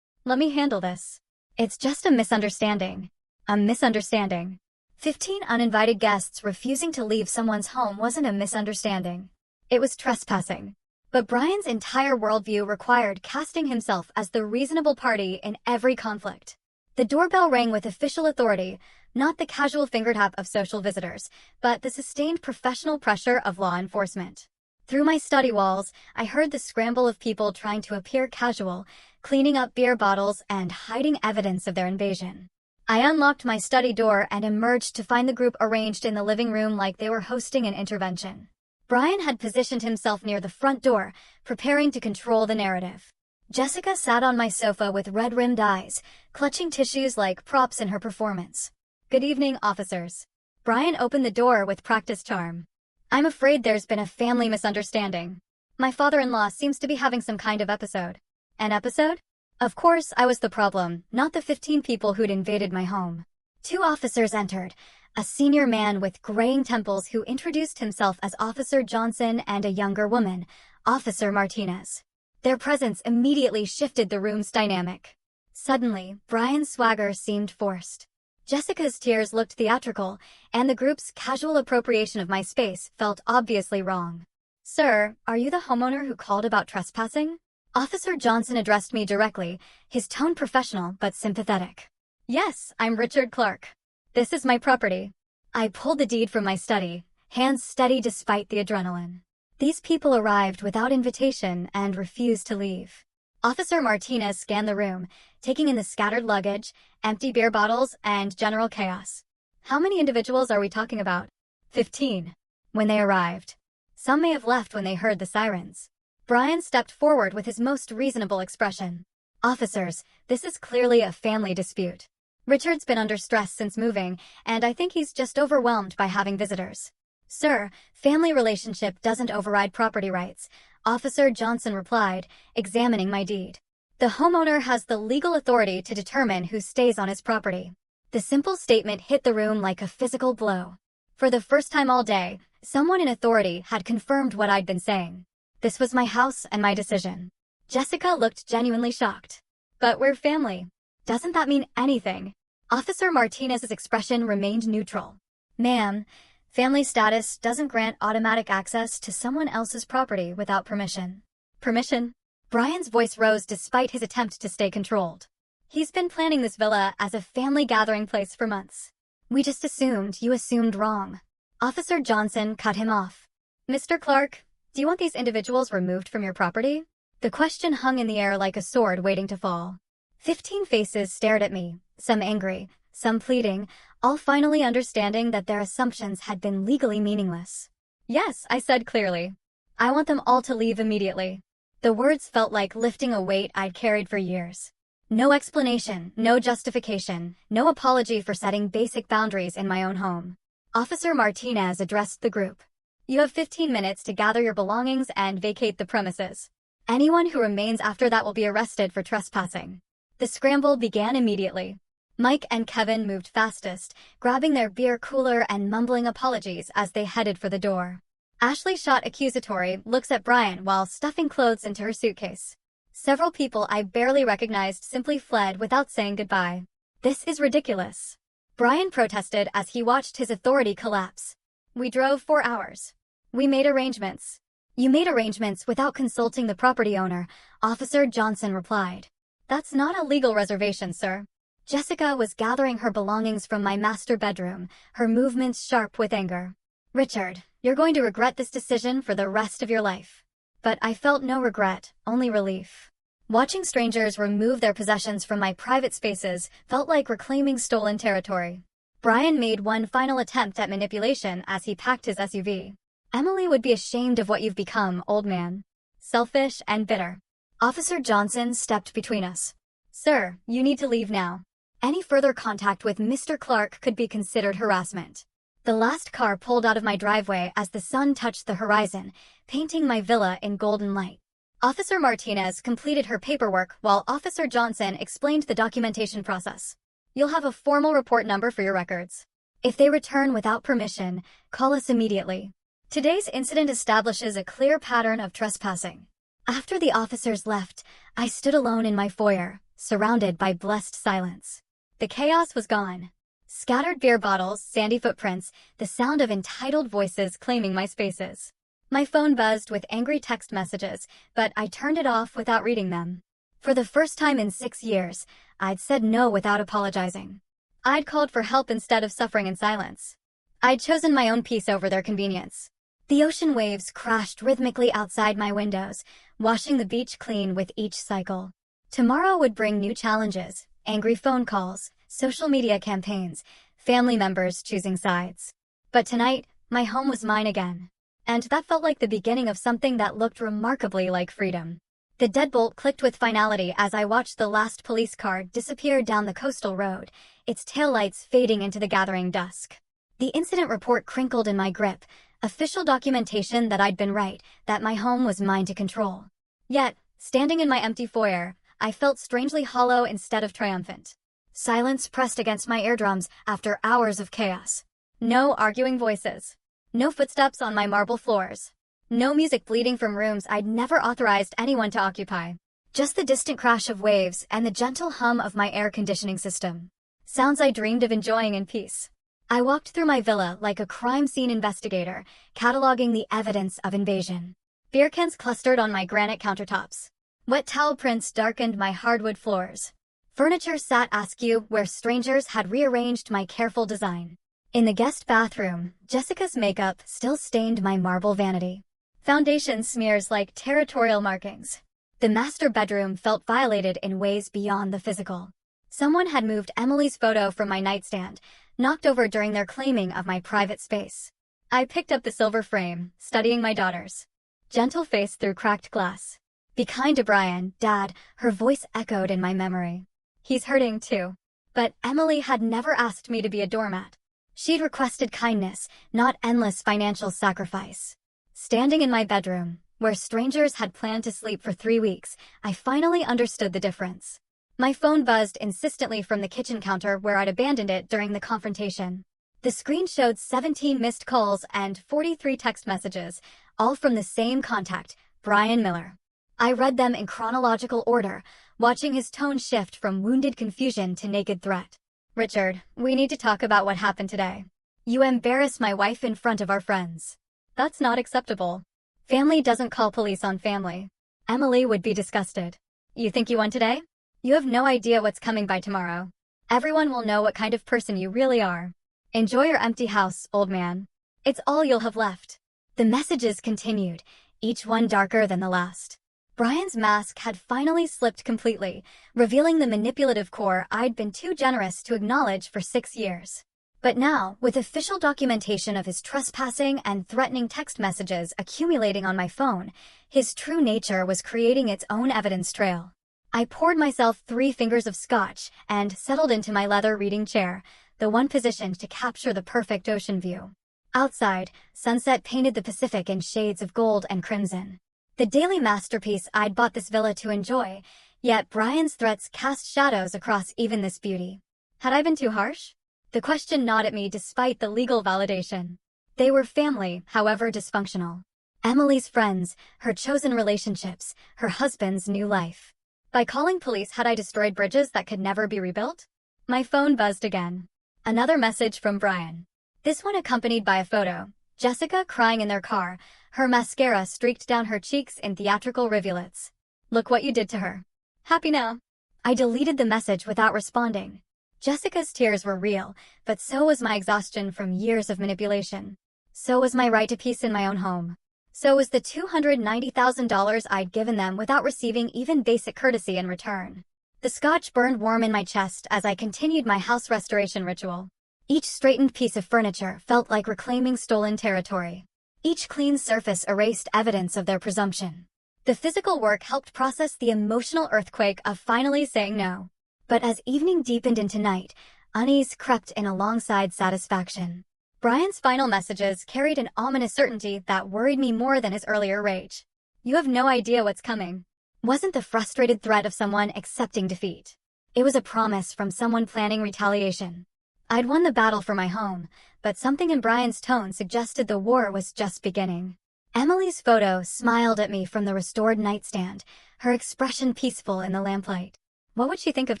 Let me handle this. It's just a misunderstanding. A misunderstanding. 15 uninvited guests refusing to leave someone's home wasn't a misunderstanding. It was trespassing. But Brian's entire worldview required casting himself as the reasonable party in every conflict. The doorbell rang with official authority, not the casual finger tap of social visitors, but the sustained professional pressure of law enforcement. Through my study walls, I heard the scramble of people trying to appear casual, cleaning up beer bottles and hiding evidence of their invasion. I unlocked my study door and emerged to find the group arranged in the living room like they were hosting an intervention. Brian had positioned himself near the front door, preparing to control the narrative. Jessica sat on my sofa with red-rimmed eyes, clutching tissues like props in her performance. Good evening, officers. Brian opened the door with practiced charm. I'm afraid there's been a family misunderstanding. My father-in-law seems to be having some kind of episode. An episode? Of course, I was the problem, not the 15 people who'd invaded my home. 2 officers entered, a senior man with graying temples who introduced himself as Officer Johnson and a younger woman, Officer Martinez. Their presence immediately shifted the room's dynamic. Suddenly, Brian's swagger seemed forced. Jessica's tears looked theatrical, and the group's casual appropriation of my space felt obviously wrong. Sir, are you the homeowner who called about trespassing? Officer Johnson addressed me directly, his tone professional but sympathetic. Yes, I'm Richard Clark. This is my property. I pulled the deed from my study, hands steady despite the adrenaline. These people arrived without invitation and refused to leave. Officer Martinez scanned the room, taking in the scattered luggage, empty beer bottles, and general chaos. How many individuals are we talking about? 15. When they arrived. Some may have left when they heard the sirens. Brian stepped forward with his most reasonable expression. Officers, this is clearly a family dispute. Richard's been under stress since moving, and I think he's just overwhelmed by having visitors. Sir, family relationship doesn't override property rights, Officer Johnson replied, examining my deed. The homeowner has the legal authority to determine who stays on his property. The simple statement hit the room like a physical blow. For the first time all day, someone in authority had confirmed what I'd been saying. This was my house and my decision. Jessica looked genuinely shocked. But we're family. Doesn't that mean anything? Officer Martinez's expression remained neutral. Ma'am, family status doesn't grant automatic access to someone else's property without permission. Permission? Brian's voice rose despite his attempt to stay controlled. He's been planning this villa as a family gathering place for months. We just assumed you assumed wrong. Officer Johnson cut him off. Mr. Clark, do you want these individuals removed from your property? The question hung in the air like a sword waiting to fall. 15 faces stared at me, some angry, some pleading, all finally understanding that their assumptions had been legally meaningless. Yes, I said clearly. I want them all to leave immediately. The words felt like lifting a weight I'd carried for years. No explanation, no justification, no apology for setting basic boundaries in my own home. Officer Martinez addressed the group. You have 15 minutes to gather your belongings and vacate the premises. Anyone who remains after that will be arrested for trespassing. The scramble began immediately. Mike and Kevin moved fastest, grabbing their beer cooler and mumbling apologies as they headed for the door. Ashley shot accusatory looks at Brian while stuffing clothes into her suitcase. Several people I barely recognized simply fled without saying goodbye. This is ridiculous. Brian protested as he watched his authority collapse. We drove 4 hours. We made arrangements. You made arrangements without consulting the property owner, Officer Johnson replied. That's not a legal reservation, sir. Jessica was gathering her belongings from my master bedroom, her movements sharp with anger. Richard, you're going to regret this decision for the rest of your life. But I felt no regret, only relief. Watching strangers remove their possessions from my private spaces felt like reclaiming stolen territory. Brian made one final attempt at manipulation as he packed his SUV. Emily would be ashamed of what you've become, old man. Selfish and bitter. Officer Johnson stepped between us. Sir, you need to leave now. Any further contact with Mr. Clark could be considered harassment. The last car pulled out of my driveway as the sun touched the horizon, painting my villa in golden light. Officer Martinez completed her paperwork while Officer Johnson explained the documentation process. You'll have a formal report number for your records. If they return without permission, call us immediately. Today's incident establishes a clear pattern of trespassing. After the officers left, I stood alone in my foyer, surrounded by blessed silence. The chaos was gone. Scattered beer bottles, sandy footprints, the sound of entitled voices claiming my spaces. My phone buzzed with angry text messages, but I turned it off without reading them. For the first time in 6 years, I'd said no without apologizing. I'd called for help instead of suffering in silence. I'd chosen my own peace over their convenience. The ocean waves crashed rhythmically outside my windows, washing the beach clean with each cycle. Tomorrow would bring new challenges, angry phone calls, social media campaigns, family members choosing sides. But tonight, my home was mine again. And that felt like the beginning of something that looked remarkably like freedom. The deadbolt clicked with finality as I watched the last police car disappear down the coastal road, its taillights fading into the gathering dusk. The incident report crinkled in my grip, official documentation that I'd been right, that my home was mine to control. Yet, standing in my empty foyer, I felt strangely hollow instead of triumphant. Silence pressed against my eardrums after hours of chaos. No arguing voices. No footsteps on my marble floors. No music bleeding from rooms I'd never authorized anyone to occupy. Just the distant crash of waves and the gentle hum of my air conditioning system. Sounds I dreamed of enjoying in peace. I walked through my villa like a crime scene investigator, cataloging the evidence of invasion. Beer cans clustered on my granite countertops. Wet towel prints darkened my hardwood floors. Furniture sat askew where strangers had rearranged my careful design. In the guest bathroom, Jessica's makeup still stained my marble vanity. Foundation smears like territorial markings. The master bedroom felt violated in ways beyond the physical. Someone had moved Emily's photo from my nightstand, knocked over during their claiming of my private space. I picked up the silver frame, studying my daughter's gentle face through cracked glass. "Be kind to Brian, Dad," her voice echoed in my memory. "He's hurting too." But Emily had never asked me to be a doormat. She'd requested kindness, not endless financial sacrifice. Standing in my bedroom, where strangers had planned to sleep for 3 weeks, I finally understood the difference. My phone buzzed insistently from the kitchen counter where I'd abandoned it during the confrontation. The screen showed 17 missed calls and 43 text messages, all from the same contact, Brian Miller. I read them in chronological order, watching his tone shift from wounded confusion to naked threat. "Richard, we need to talk about what happened today. You embarrassed my wife in front of our friends. That's not acceptable. Family doesn't call police on family." Emily would be disgusted. "You think you won today? You have no idea what's coming by tomorrow. Everyone will know what kind of person you really are. Enjoy your empty house, old man. It's all you'll have left." The messages continued, each one darker than the last. Brian's mask had finally slipped completely, revealing the manipulative core I'd been too generous to acknowledge for 6 years. But now, with official documentation of his trespassing and threatening text messages accumulating on my phone, his true nature was creating its own evidence trail. I poured myself 3 fingers of scotch and settled into my leather reading chair, the one positioned to capture the perfect ocean view. Outside, sunset painted the Pacific in shades of gold and crimson. The daily masterpiece I'd bought this villa to enjoy, yet Brian's threats cast shadows across even this beauty. Had I been too harsh? The question gnawed at me despite the legal validation. They were family, however dysfunctional. Emily's friends, her chosen relationships, her husband's new life. By calling police, had I destroyed bridges that could never be rebuilt? My phone buzzed again. Another message from Brian. This one accompanied by a photo. Jessica crying in their car, her mascara streaked down her cheeks in theatrical rivulets. "Look what you did to her. Happy now?" I deleted the message without responding. Jessica's tears were real, but so was my exhaustion from years of manipulation. So was my right to peace in my own home. So was the $290,000 I'd given them without receiving even basic courtesy in return. The scotch burned warm in my chest as I continued my house restoration ritual. Each straightened piece of furniture felt like reclaiming stolen territory. Each clean surface erased evidence of their presumption. The physical work helped process the emotional earthquake of finally saying no. But as evening deepened into night, unease crept in alongside satisfaction. Brian's final messages carried an ominous certainty that worried me more than his earlier rage. "You have no idea what's coming." Wasn't the frustrated threat of someone accepting defeat. It was a promise from someone planning retaliation. I'd won the battle for my home, but something in Brian's tone suggested the war was just beginning. Emily's photo smiled at me from the restored nightstand, her expression peaceful in the lamplight. What would she think of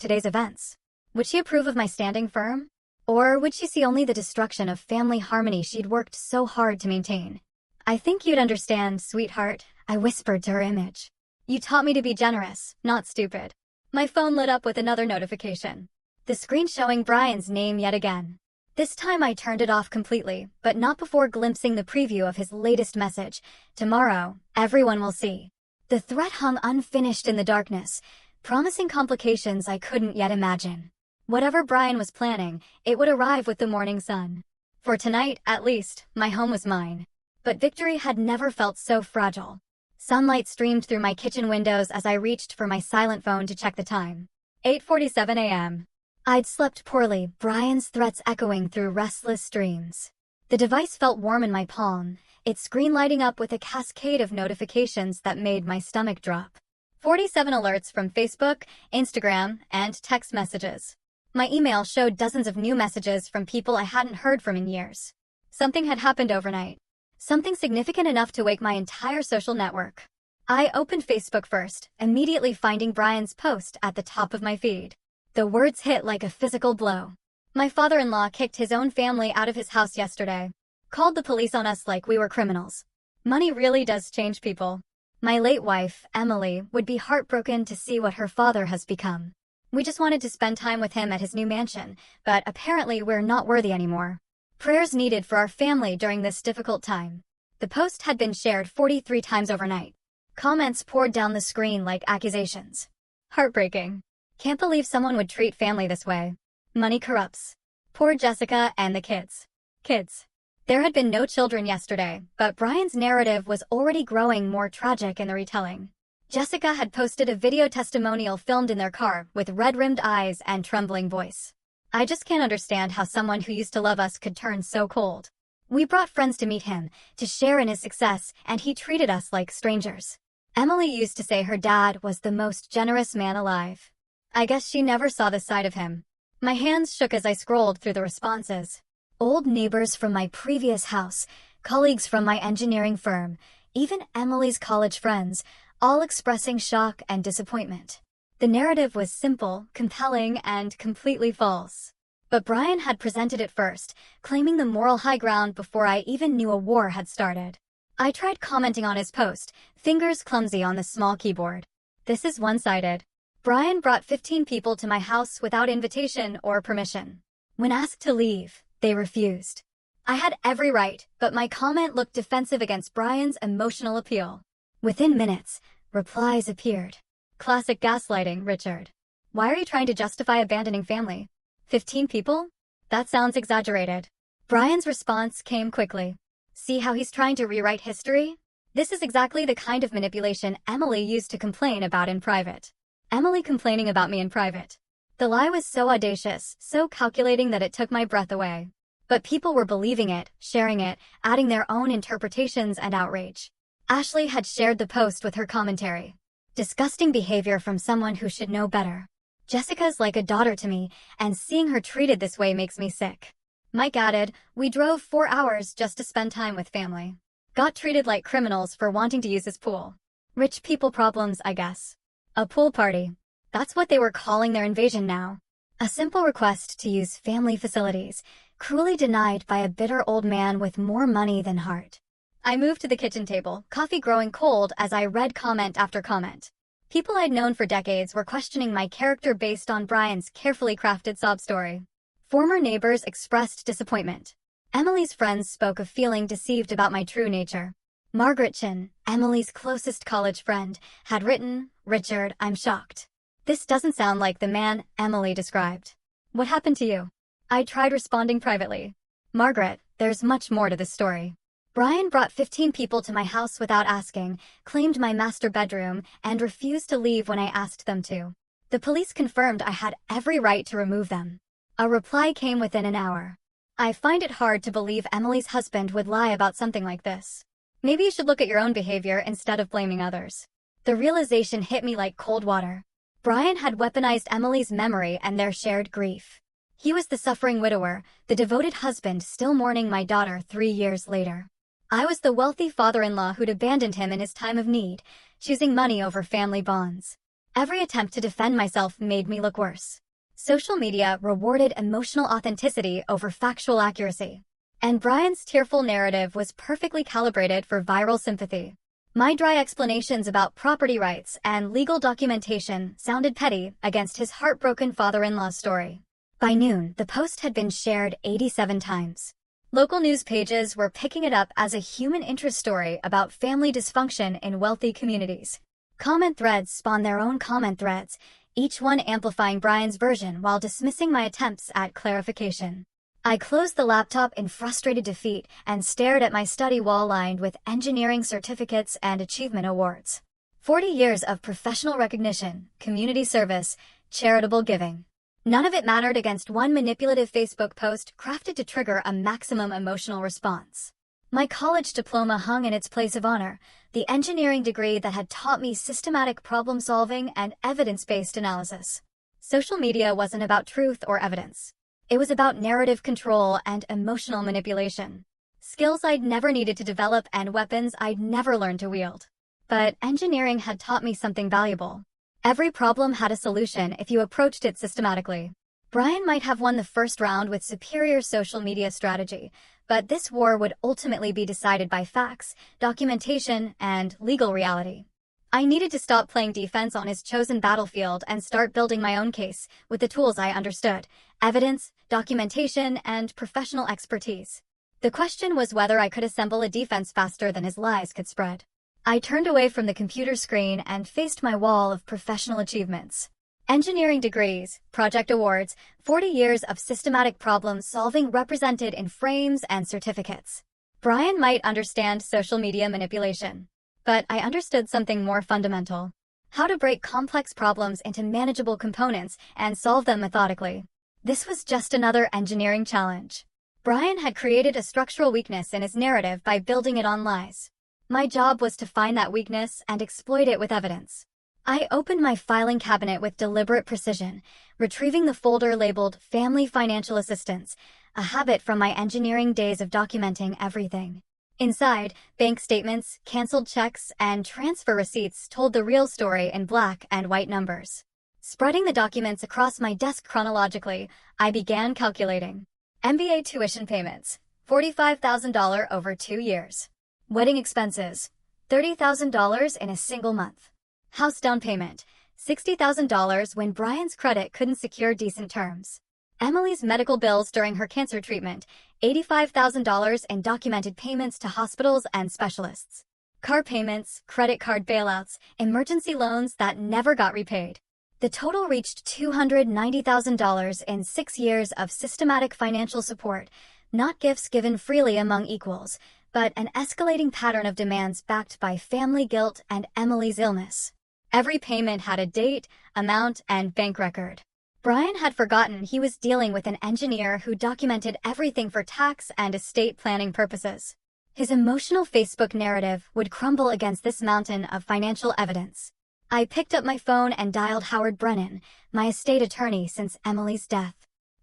today's events? Would she approve of my standing firm? Or would she see only the destruction of family harmony she'd worked so hard to maintain? "I think you'd understand, sweetheart," I whispered to her image. "You taught me to be generous, not stupid." My phone lit up with another notification. The screen showing Brian's name yet again. This time I turned it off completely, but not before glimpsing the preview of his latest message. "Tomorrow, everyone will see." The threat hung unfinished in the darkness, promising complications I couldn't yet imagine. Whatever Brian was planning, it would arrive with the morning sun. For tonight, at least, my home was mine. But victory had never felt so fragile. Sunlight streamed through my kitchen windows as I reached for my silent phone to check the time. 8:47 a.m. I'd slept poorly, Brian's threats echoing through restless dreams. The device felt warm in my palm, its screen lighting up with a cascade of notifications that made my stomach drop. 47 alerts from Facebook, Instagram, and text messages. My email showed dozens of new messages from people I hadn't heard from in years. Something had happened overnight. Something significant enough to wake my entire social network. I opened Facebook first, immediately finding Brian's post at the top of my feed. The words hit like a physical blow. My father-in-law kicked his own family out of his house yesterday. Called the police on us like we were criminals. Money really does change people. My late wife, Emily, would be heartbroken to see what her father has become. We just wanted to spend time with him at his new mansion, but apparently we're not worthy anymore. Prayers needed for our family during this difficult time. The post had been shared 43 times overnight. Comments poured down the screen like accusations. Heartbreaking. Can't believe someone would treat family this way. Money corrupts. Poor Jessica and the kids. Kids. There had been no children yesterday, but Brian's narrative was already growing more tragic in the retelling. Jessica had posted a video testimonial filmed in their car with red-rimmed eyes and trembling voice. I just can't understand how someone who used to love us could turn so cold. We brought friends to meet him, to share in his success, and he treated us like strangers. Emily used to say her dad was the most generous man alive. I guess she never saw this side of him. My hands shook as I scrolled through the responses. Old neighbors from my previous house, colleagues from my engineering firm, even Emily's college friends, all expressing shock and disappointment. The narrative was simple, compelling, and completely false. But Brian had presented it first, claiming the moral high ground before I even knew a war had started. I tried commenting on his post, fingers clumsy on the small keyboard. This is one-sided. Brian brought 15 people to my house without invitation or permission. When asked to leave, they refused. I had every right, but my comment looked defensive against Brian's emotional appeal. Within minutes, replies appeared. Classic gaslighting, Richard. Why are you trying to justify abandoning family? 15 people? That sounds exaggerated. Brian's response came quickly. See how he's trying to rewrite history? This is exactly the kind of manipulation Emily used to complain about in private. Emily complaining about me in private. The lie was so audacious, so calculating that it took my breath away. But people were believing it, sharing it, adding their own interpretations and outrage. Ashley had shared the post with her commentary. Disgusting behavior from someone who should know better. Jessica's like a daughter to me, and seeing her treated this way makes me sick. Mike added, we drove 4 hours just to spend time with family. Got treated like criminals for wanting to use his pool. Rich people problems, I guess. A pool party. That's what they were calling their invasion now. A simple request to use family facilities, cruelly denied by a bitter old man with more money than heart. I moved to the kitchen table, coffee growing cold as I read comment after comment. People I'd known for decades were questioning my character based on Brian's carefully crafted sob story. Former neighbors expressed disappointment. Emily's friends spoke of feeling deceived about my true nature. Margaret Chin, Emily's closest college friend, had written, Richard, I'm shocked. This doesn't sound like the man Emily described. What happened to you? I tried responding privately. Margaret, there's much more to this story. Brian brought 15 people to my house without asking, claimed my master bedroom, and refused to leave when I asked them to. The police confirmed I had every right to remove them. A reply came within an hour. I find it hard to believe Emily's husband would lie about something like this. Maybe you should look at your own behavior instead of blaming others. The realization hit me like cold water. Brian had weaponized Emily's memory and their shared grief. He was the suffering widower, the devoted husband still mourning my daughter 3 years later. I was the wealthy father-in-law who'd abandoned him in his time of need, choosing money over family bonds. Every attempt to defend myself made me look worse. Social media rewarded emotional authenticity over factual accuracy. And Brian's tearful narrative was perfectly calibrated for viral sympathy. My dry explanations about property rights and legal documentation sounded petty against his heartbroken father-in-law's story. By noon, the post had been shared 87 times. Local news pages were picking it up as a human interest story about family dysfunction in wealthy communities. Comment threads spawned their own comment threads, each one amplifying Brian's version while dismissing my attempts at clarification. I closed the laptop in frustrated defeat and stared at my study wall lined with engineering certificates and achievement awards. 40 years of professional recognition, community service, charitable giving. None of it mattered against one manipulative Facebook post crafted to trigger a maximum emotional response. My college diploma hung in its place of honor, the engineering degree that had taught me systematic problem-solving and evidence-based analysis. Social media wasn't about truth or evidence. It was about narrative control and emotional manipulation. Skills I'd never needed to develop and weapons I'd never learned to wield. But engineering had taught me something valuable. Every problem had a solution if you approached it systematically. Brian might have won the first round with superior social media strategy, but this war would ultimately be decided by facts, documentation, and legal reality. I needed to stop playing defense on his chosen battlefield and start building my own case with the tools I understood: evidence, documentation, and professional expertise. The question was whether I could assemble a defense faster than his lies could spread. I turned away from the computer screen and faced my wall of professional achievements. Engineering degrees, project awards, 40 years of systematic problem solving represented in frames and certificates. Brian might understand social media manipulation, but I understood something more fundamental: how to break complex problems into manageable components and solve them methodically. This was just another engineering challenge. Brian had created a structural weakness in his narrative by building it on lies. My job was to find that weakness and exploit it with evidence. I opened my filing cabinet with deliberate precision, retrieving the folder labeled Family Financial Assistance, a habit from my engineering days of documenting everything. Inside, bank statements, canceled checks, and transfer receipts told the real story in black and white numbers. Spreading the documents across my desk chronologically, I began calculating. MBA tuition payments, $45,000 over 2 years. Wedding expenses, $30,000 in a single month. House down payment, $60,000 when Brian's credit couldn't secure decent terms. Emily's medical bills during her cancer treatment, $85,000 in documented payments to hospitals and specialists. Car payments, credit card bailouts, emergency loans that never got repaid. The total reached $290,000 in 6 years of systematic financial support, not gifts given freely among equals, but an escalating pattern of demands backed by family guilt and Emily's illness. Every payment had a date, amount, and bank record. Brian had forgotten he was dealing with an engineer who documented everything for tax and estate planning purposes. His emotional Facebook narrative would crumble against this mountain of financial evidence. I picked up my phone and dialed Howard Brennan, my estate attorney since Emily's death.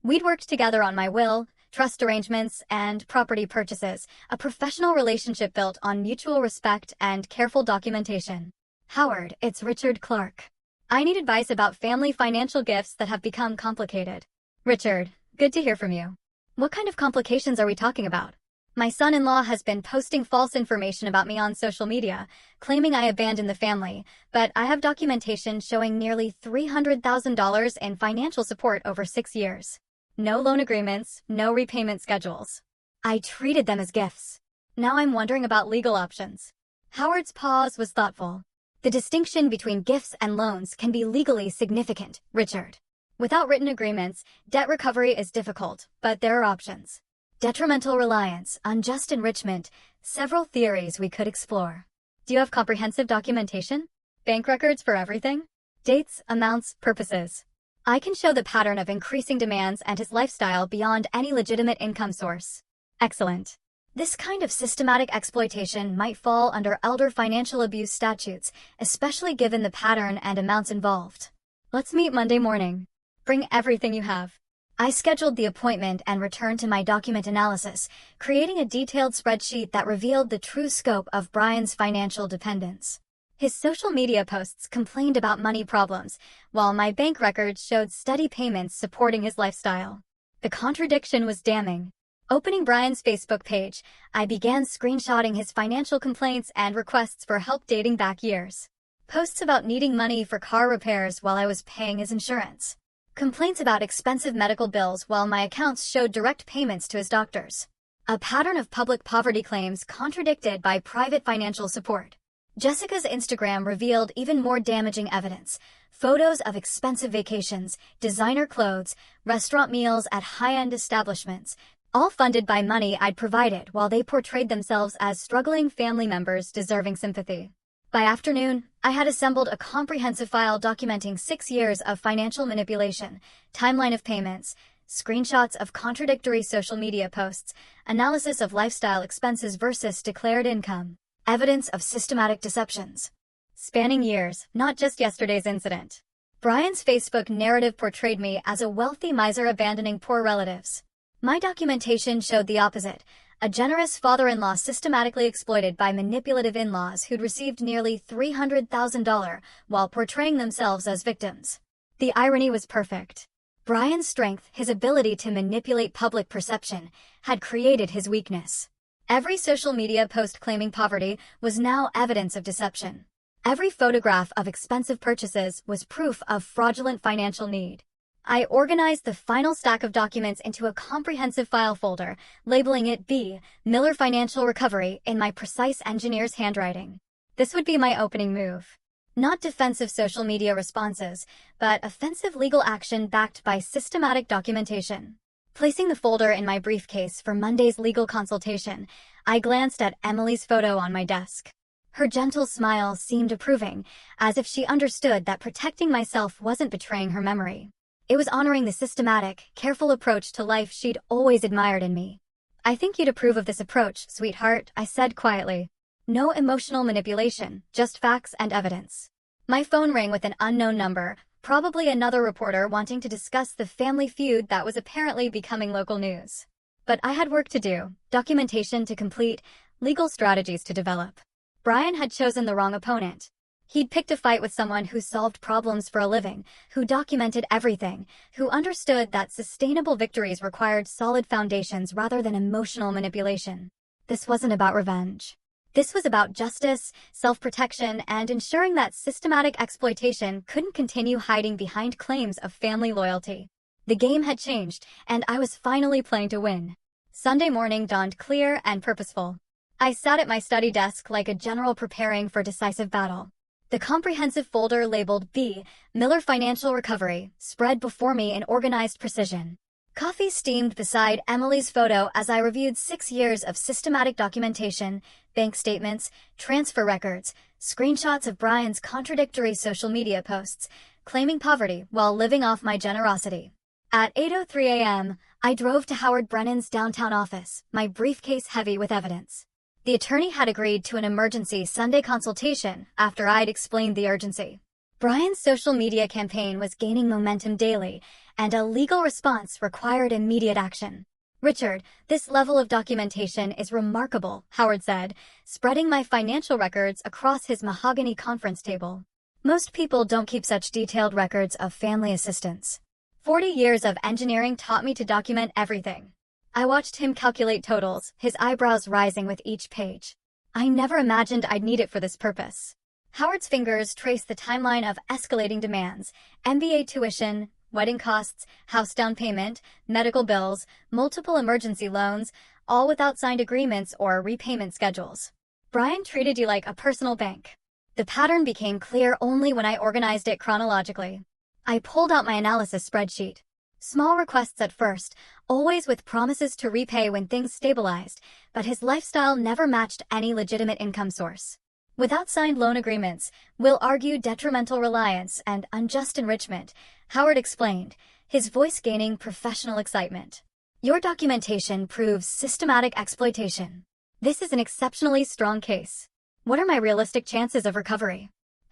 We'd worked together on my will, trust arrangements, and property purchases, a professional relationship built on mutual respect and careful documentation. Howard, it's Richard Clark. I need advice about family financial gifts that have become complicated. Richard, good to hear from you. What kind of complications are we talking about? My son-in-law has been posting false information about me on social media, claiming I abandoned the family, but I have documentation showing nearly $300,000 in financial support over 6 years. No loan agreements, no repayment schedules. I treated them as gifts. Now I'm wondering about legal options. Howard's pause was thoughtful. The distinction between gifts and loans can be legally significant, Richard. Without written agreements, debt recovery is difficult, but there are options. Detrimental reliance, unjust enrichment, several theories we could explore. Do you have comprehensive documentation? Bank records for everything? Dates, amounts, purposes. I can show the pattern of increasing demands and his lifestyle beyond any legitimate income source. Excellent. This kind of systematic exploitation might fall under elder financial abuse statutes, especially given the pattern and amounts involved. Let's meet Monday morning. Bring everything you have. I scheduled the appointment and returned to my document analysis, creating a detailed spreadsheet that revealed the true scope of Brian's financial dependence. His social media posts complained about money problems, while my bank records showed steady payments supporting his lifestyle. The contradiction was damning. Opening Brian's Facebook page, I began screenshotting his financial complaints and requests for help dating back years. Posts about needing money for car repairs while I was paying his insurance. Complaints about expensive medical bills while my accounts showed direct payments to his doctors. A pattern of public poverty claims contradicted by private financial support. Jessica's Instagram revealed even more damaging evidence. Photos of expensive vacations, designer clothes, restaurant meals at high-end establishments, all funded by money I'd provided while they portrayed themselves as struggling family members deserving sympathy. By afternoon, I had assembled a comprehensive file documenting 6 years of financial manipulation, timeline of payments, screenshots of contradictory social media posts, analysis of lifestyle expenses versus declared income, evidence of systematic deceptions. Spanning years, not just yesterday's incident. Brian's Facebook narrative portrayed me as a wealthy miser abandoning poor relatives. My documentation showed the opposite, a generous father-in-law systematically exploited by manipulative in-laws who'd received nearly $300,000 while portraying themselves as victims. The irony was perfect. Brian's strength, his ability to manipulate public perception, had created his weakness. Every social media post claiming poverty was now evidence of deception. Every photograph of expensive purchases was proof of fraudulent financial need. I organized the final stack of documents into a comprehensive file folder, labeling it B. Miller Financial Recovery in my precise engineer's handwriting. This would be my opening move. Not defensive social media responses, but offensive legal action backed by systematic documentation. Placing the folder in my briefcase for Monday's legal consultation, I glanced at Emily's photo on my desk. Her gentle smile seemed approving, as if she understood that protecting myself wasn't betraying her memory. It was honoring the systematic, careful approach to life she'd always admired in me. "I think you'd approve of this approach, sweetheart," I said quietly. No emotional manipulation, just facts and evidence. My phone rang with an unknown number, probably another reporter wanting to discuss the family feud that was apparently becoming local news. But I had work to do, documentation to complete, legal strategies to develop. Brian had chosen the wrong opponent. He'd picked a fight with someone who solved problems for a living, who documented everything, who understood that sustainable victories required solid foundations rather than emotional manipulation. This wasn't about revenge. This was about justice, self-protection, and ensuring that systematic exploitation couldn't continue hiding behind claims of family loyalty. The game had changed, and I was finally playing to win. Sunday morning dawned clear and purposeful. I sat at my study desk like a general preparing for decisive battle. The comprehensive folder labeled B, Miller Financial Recovery, spread before me in organized precision. Coffee steamed beside Emily's photo as I reviewed 6 years of systematic documentation, bank statements, transfer records, screenshots of Brian's contradictory social media posts, claiming poverty while living off my generosity. At 8:03 a.m., I drove to Howard Brennan's downtown office, my briefcase heavy with evidence. The attorney had agreed to an emergency Sunday consultation after I'd explained the urgency. Brian's social media campaign was gaining momentum daily, and a legal response required immediate action. "Richard, this level of documentation is remarkable," Howard said, spreading my financial records across his mahogany conference table. "Most people don't keep such detailed records of family assistance. 40 years of engineering taught me to document everything." I watched him calculate totals, his eyebrows rising with each page. I never imagined I'd need it for this purpose. Howard's fingers traced the timeline of escalating demands: MBA tuition, wedding costs, house down payment, medical bills, multiple emergency loans, all without signed agreements or repayment schedules. "Brian treated you like a personal bank." The pattern became clear only when I organized it chronologically. I pulled out my analysis spreadsheet. Small requests at first, always with promises to repay when things stabilized, but his lifestyle never matched any legitimate income source. Without signed loan agreements, Will argued detrimental reliance and unjust enrichment, Howard explained, his voice gaining professional excitement. "Your documentation proves systematic exploitation. This is an exceptionally strong case. What are my realistic chances of recovery?"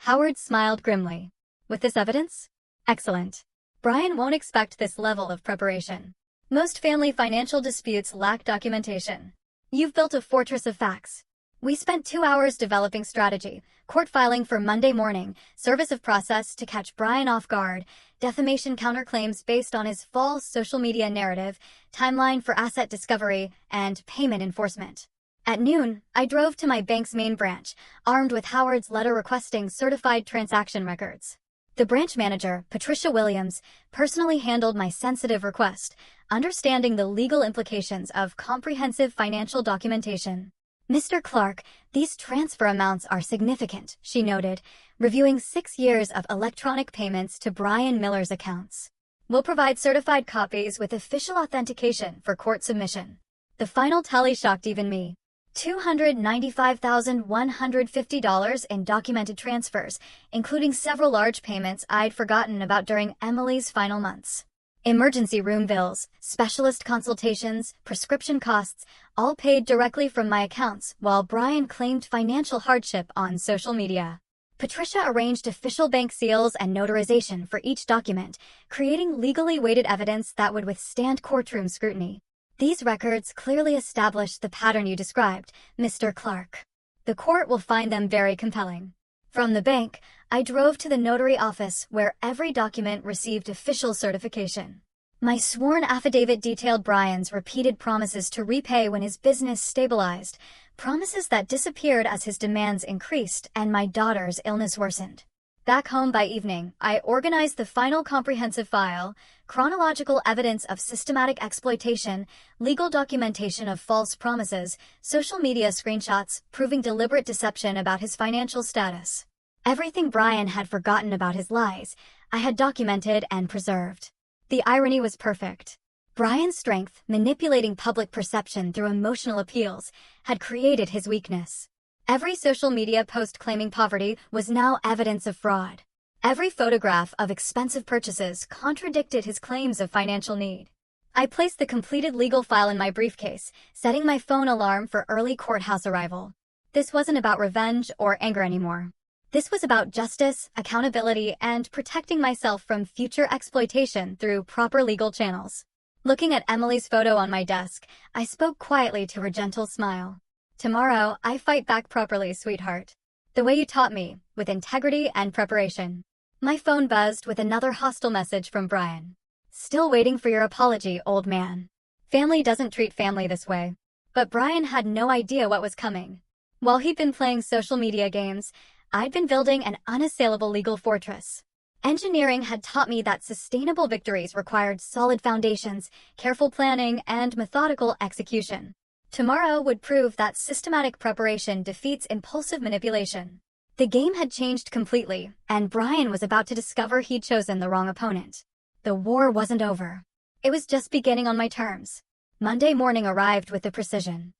Howard smiled grimly. "With this evidence? Excellent. Brian won't expect this level of preparation. Most family financial disputes lack documentation. You've built a fortress of facts. We spent 2 hours developing strategy, court filing for Monday morning, service of process to catch Brian off guard, defamation counterclaims based on his false social media narrative, timeline for asset discovery, and payment enforcement. At noon, I drove to my bank's main branch, armed with Howard's letter requesting certified transaction records. The branch manager, Patricia Williams, personally handled my sensitive request, understanding the legal implications of comprehensive financial documentation. "Mr. Clark, these transfer amounts are significant," she noted, reviewing 6 years of electronic payments to Brian Miller's accounts. "We'll provide certified copies with official authentication for court submission." The final tally shocked even me. $295,150 in documented transfers, including several large payments I'd forgotten about during Emily's final months. Emergency room bills, specialist consultations, prescription costs, all paid directly from my accounts, while Brian claimed financial hardship on social media. Patricia arranged official bank seals and notarization for each document, creating legally weighted evidence that would withstand courtroom scrutiny. These records clearly established the pattern you described, Mr. Clark. The court will find them very compelling. From the bank, I drove to the notary office where every document received official certification. My sworn affidavit detailed Brian's repeated promises to repay when his business stabilized, promises that disappeared as his demands increased and my daughter's illness worsened. Back home by evening, I organized the final comprehensive file, chronological evidence of systematic exploitation, legal documentation of false promises, social media screenshots proving deliberate deception about his financial status. Everything Brian had forgotten about his lies, I had documented and preserved. The irony was perfect. Brian's strength, manipulating public perception through emotional appeals, had created his weakness. Every social media post claiming poverty was now evidence of fraud. Every photograph of expensive purchases contradicted his claims of financial need. I placed the completed legal file in my briefcase, setting my phone alarm for early courthouse arrival. This wasn't about revenge or anger anymore. This was about justice, accountability, and protecting myself from future exploitation through proper legal channels. Looking at Emily's photo on my desk, I spoke quietly to her gentle smile. Tomorrow, I fight back properly, sweetheart. The way you taught me, with integrity and preparation. My phone buzzed with another hostile message from Brian. Still waiting for your apology, old man. Family doesn't treat family this way. But Brian had no idea what was coming. While he'd been playing social media games, I'd been building an unassailable legal fortress. Engineering had taught me that sustainable victories required solid foundations, careful planning, and methodical execution. Tomorrow would prove that systematic preparation defeats impulsive manipulation. The game had changed completely, and Brian was about to discover he'd chosen the wrong opponent. The war wasn't over. It was just beginning on my terms. Monday morning arrived with the precision.